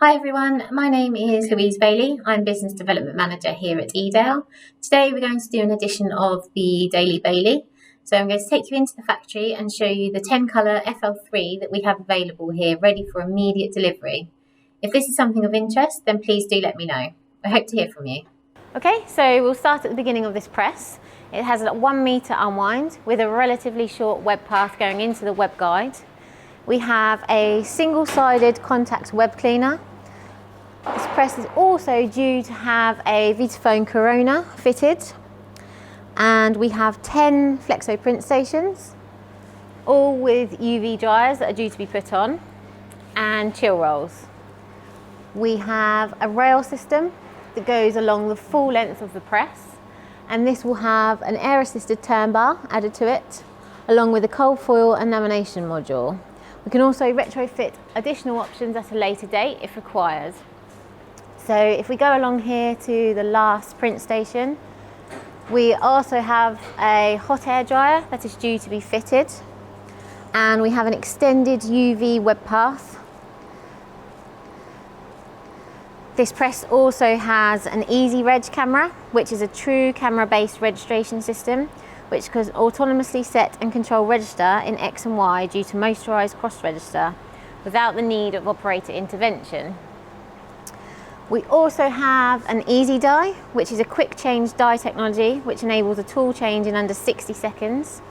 Hi everyone, my name is Louise Bailey. I'm Business Development Manager here at Edale. Today we're going to do an edition of the Daily Bailey. So I'm going to take you into the factory and show you the 10 colour FL3 that we have available here, ready for immediate delivery. If this is something of interest, then please do let me know. I hope to hear from you. Okay, so we'll start at the beginning of this press. It has a 1 metre unwind with a relatively short web path going into the web guide. We have a single-sided contact web cleaner. This press is also due to have a Vitaphone Corona fitted. And we have 10 Flexo print stations, all with UV dryers that are due to be put on, and chill rolls. We have a rail system that goes along the full length of the press, and this will have an air-assisted Turnbar added to it, along with a cold foil and lamination module. We can also retrofit additional options at a later date if required. So if we go along here to the last print station, we also have a hot air dryer that is due to be fitted, and we have an extended UV web path. This press also has an Easy Reg camera, which is a true camera-based registration system, which can autonomously set and control register in X and Y due to motorised cross-register without the need of operator intervention. We also have an Easy Die, which is a quick change die technology which enables a tool change in under 60 seconds.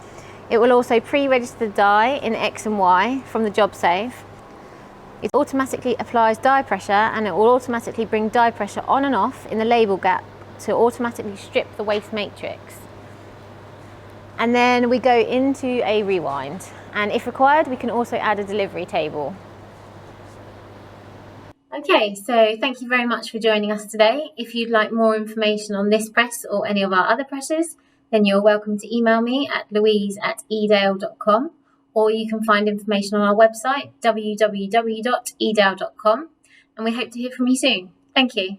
It will also pre-register the die in X and Y from the job save. It automatically applies die pressure, and it will automatically bring die pressure on and off in the label gap to automatically strip the waste matrix. And then we go into a rewind, and if required we can also add a delivery table. Okay, so thank you very much for joining us today. If you'd like more information on this press or any of our other presses, then you're welcome to email me at louise@edale.com, or you can find information on our website www.edale.com, and we hope to hear from you soon. Thank you.